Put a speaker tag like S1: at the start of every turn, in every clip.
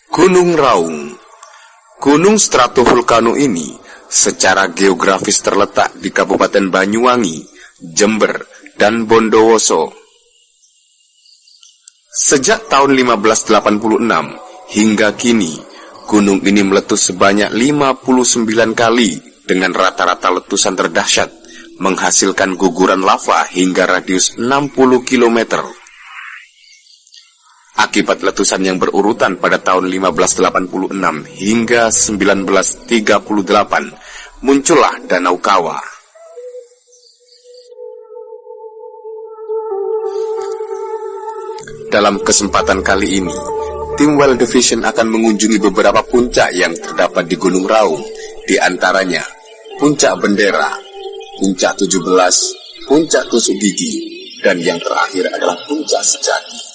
S1: Gunung Raung. Gunung stratovulkano ini secara geografis terletak di Kabupaten Banyuwangi, Jember, dan Bondowoso. Sejak tahun 1586 hingga kini, gunung ini meletus sebanyak 59 kali dengan rata-rata letusan terdahsyat, menghasilkan guguran lava hingga radius 60 km. Akibat letusan yang berurutan pada tahun 1586 hingga 1938, muncullah Danau Kawah. Dalam kesempatan kali ini, tim Well Division akan mengunjungi beberapa puncak yang terdapat di Gunung Raung, di antaranya Puncak Bendera, Puncak 17, Puncak Tusuk Gigi, dan yang terakhir adalah Puncak Sejati.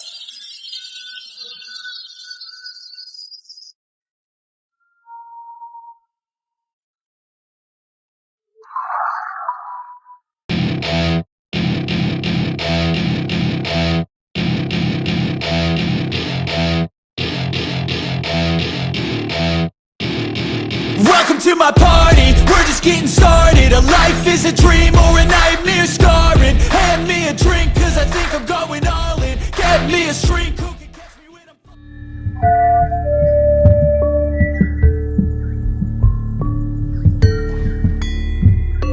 S2: Welcome to my party, we're just getting started. A life is a dream or a nightmare scarring. Hand me a drink cause I think I'm going all in. Get me a shrink who can catch me when I'm...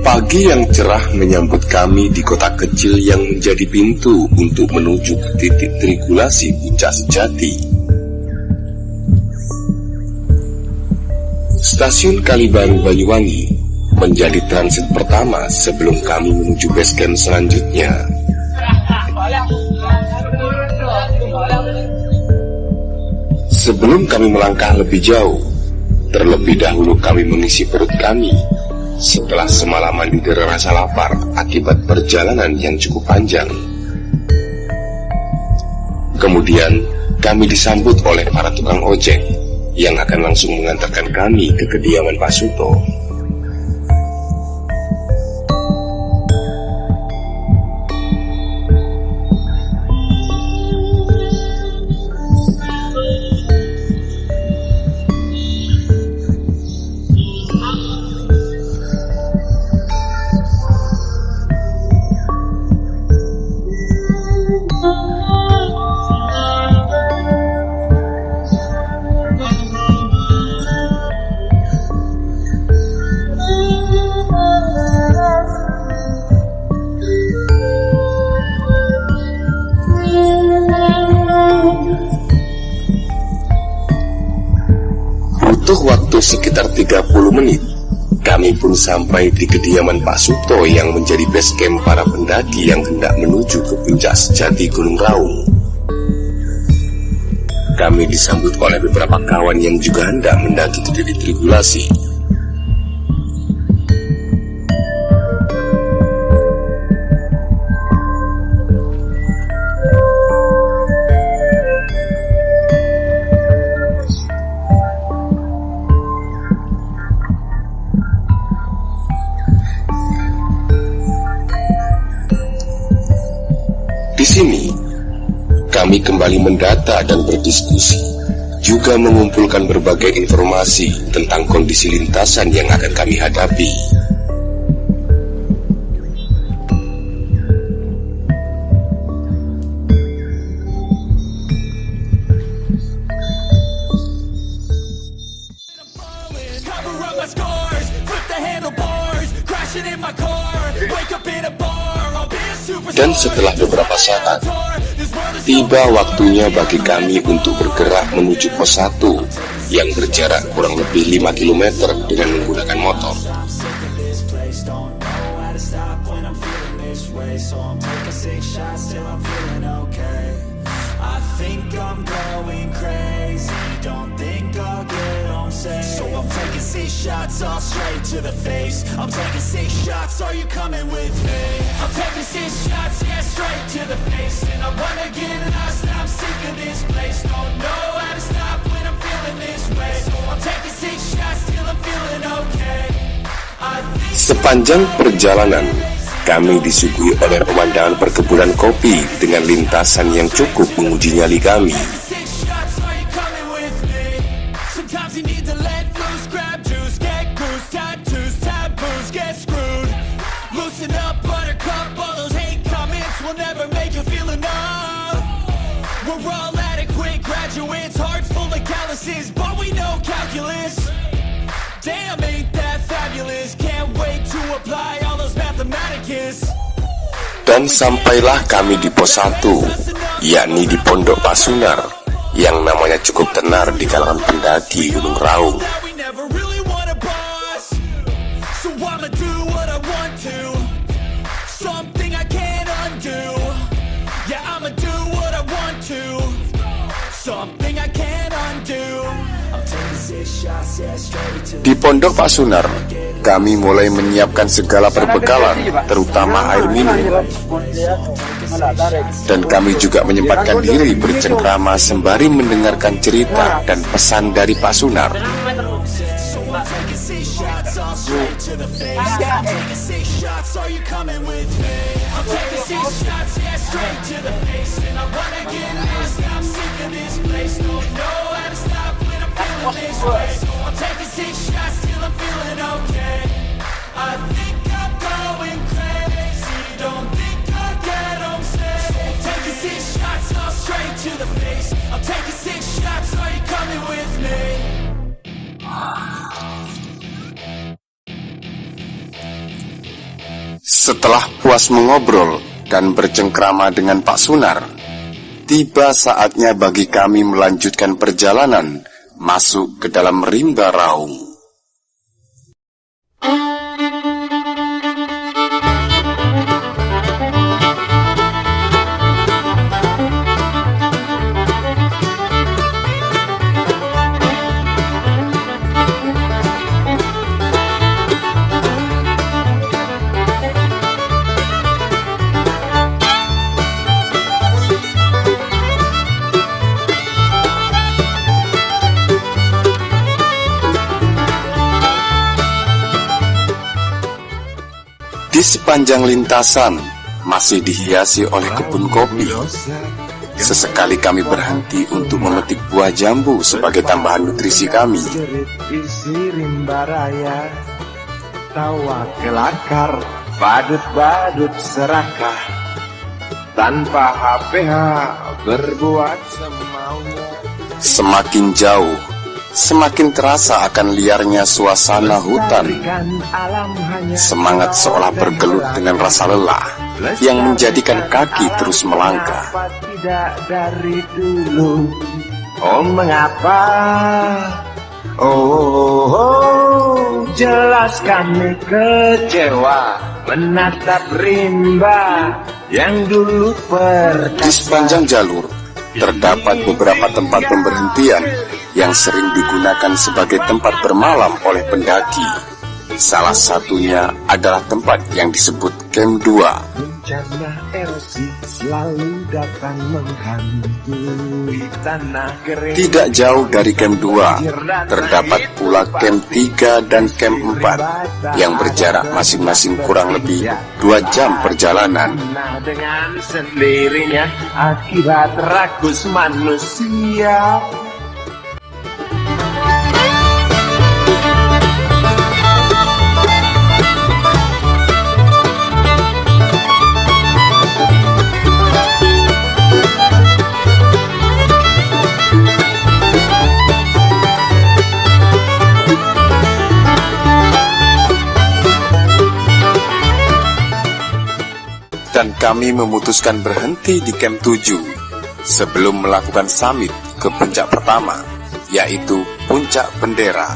S1: Pagi yang cerah menyambut kami di kota kecil yang menjadi pintu untuk menuju ke titik trigulasi Puncak Sejati. Stasiun Kalibaru Banyuwangi menjadi transit pertama sebelum kami menuju base camp selanjutnya. Sebelum kami melangkah lebih jauh, terlebih dahulu kami mengisi perut kami setelah semalaman didera rasa lapar akibat perjalanan yang cukup panjang. Kemudian kami disambut oleh para tukang ojek yang akan langsung mengantarkan kami ke kediaman Pak Suto. Butuh waktu sekitar 30 menit, kami pun sampai di kediaman Pak Suto yang menjadi base camp para pendaki yang hendak menuju ke Puncak Sejati Gunung Raung. Kami disambut oleh beberapa kawan yang juga hendak mendaki ke titik trigulasi. Di sini, kami kembali mendata dan berdiskusi, juga mengumpulkan berbagai informasi tentang kondisi lintasan yang akan kami hadapi.
S2: Cover up my scars, flip the handlebars, crashing in my car, wake up in a bar, I'll be a superstar.
S1: Dan setelah beberapa saat, tiba waktunya bagi kami untuk bergerak menuju pos 1 yang berjarak kurang lebih 5 km dengan menggunakan motor.
S2: Shots all straight to the face. I'm taking 6 shots, are you coming with me? I'm taking 6 shots, yeah, straight to the face. And I wanna get lost, I'm sick of this place. Don't know how to stop when I'm feeling this way. So I'm taking 6 shots till I'm feeling okay.
S1: Sepanjang perjalanan, kami disuguhi oleh pemandangan perkebunan kopi dengan lintasan yang cukup menguji nyali kami.
S2: shots, are you coming with me? Sometimes you need to let loose, grab juice, get goose, tattoos, taboos, get screwed. Loosen up, buttercup, all those hate comments will never make you feel enough. We're all adequate graduates, hearts full of calluses, but we know calculus. Damn, ain't that fabulous? Can't wait to apply all those mathematicus.
S1: Dan sampailah kami di pos 1, yakni di Pondok Pasunar, yang namanya cukup tenar di kalangan pendaki Gunung Raung.
S2: We never really want a boss, so I'ma do what I want to. Something I can't undo. Yeah, I'ma do what I want to. Something I can't undo. I'm taking 6 shots, yeah, straight to
S1: Di Pondok Pasunar, kami mulai menyiapkan segala perbekalan, terutama air minum. Dan kami juga menyempatkan diri bercengkrama sembari mendengarkan cerita dan pesan dari Pasunar.
S2: I think I'm going crazy. Don't think I'll get home safe. Taking 6 shots, all straight to the face. I'm taking 6 shots. Are you coming with me?
S1: Setelah puas mengobrol dan bercengkrama dengan Pak Sunar, tiba saatnya bagi kami melanjutkan perjalanan masuk ke dalam rimba Raung. Di sepanjang lintasan masih dihiasi oleh kebun kopi. Sesekali kami berhenti untuk memetik buah jambu sebagai tambahan nutrisi kami.
S3: Isi rimba raya, tawa kelakar, badut-badut serakah, tanpa HPH berbuat semaunya.
S1: Semakin jauh, semakin terasa akan liarnya suasana hutan. Semangat seolah bergelut dengan rasa lelah yang menjadikan kaki terus melangkah.
S3: Tidak dari dulu, oh mengapa? Oh, jelas kami kecewa menatap rimba yang dulu
S1: Di sepanjang jalur terdapat beberapa tempat pemberhentian yang sering digunakan sebagai tempat bermalam oleh pendaki. Salah satunya adalah tempat yang disebut Camp 2.
S3: Bencana erosi selalu datang menghantui tanah kering.
S1: Tidak jauh dari Camp 2 terdapat pula Camp 3 dan Camp 4 yang berjarak masing-masing kurang lebih 2 jam perjalanan.
S3: Nah, dengan sendirinya akibat rakus manusia.
S1: Dan kami memutuskan berhenti di Camp 7 sebelum melakukan summit ke puncak pertama, yaitu Puncak Bendera.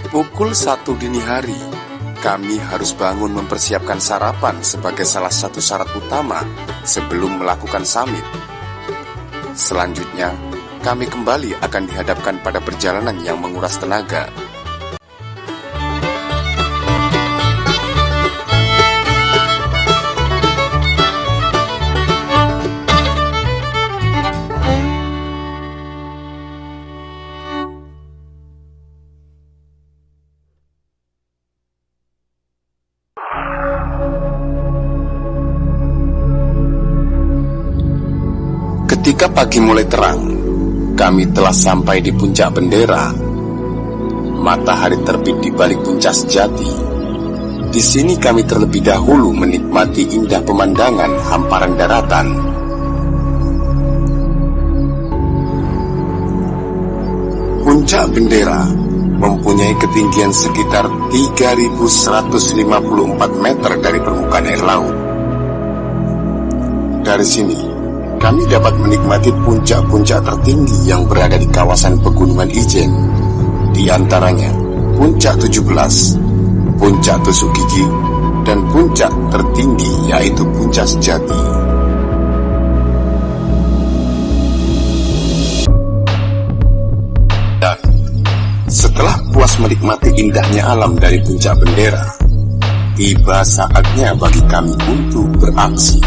S1: Pukul 1 dini hari, kami harus bangun mempersiapkan sarapan sebagai salah satu syarat utama sebelum melakukan summit. Selanjutnya, kami kembali akan dihadapkan pada perjalanan yang menguras tenaga. Ketika pagi mulai terang, kami telah sampai di puncak bendera. Matahari terbit di balik puncak sejati. Di sini kami terlebih dahulu menikmati indah pemandangan hamparan daratan. Puncak bendera mempunyai ketinggian sekitar 3.154 meter dari permukaan air laut. Dari sini, kami dapat menikmati puncak-puncak tertinggi yang berada di kawasan Pegunungan Ijen, di antaranya Puncak 17, Puncak Tusuk Gigi, dan puncak tertinggi yaitu Puncak Sejati. Dan setelah puas menikmati indahnya alam dari puncak bendera, tiba saatnya bagi kami untuk beraksi.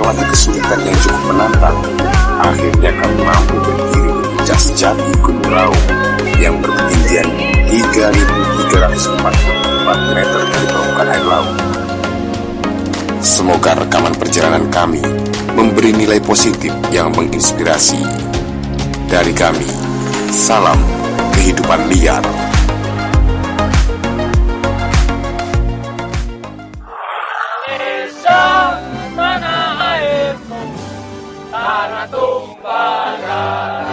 S1: melewati kesulitan yang cukup menantang, akhirnya kami mampu berdiri di puncak sejati Gunung Raung yang berketinggian 3.344 meter dari permukaan air laut. Semoga rekaman perjalanan kami memberi nilai positif yang menginspirasi. Dari kami, salam kehidupan liar.
S2: Tanah airku, tanah tumpah darah.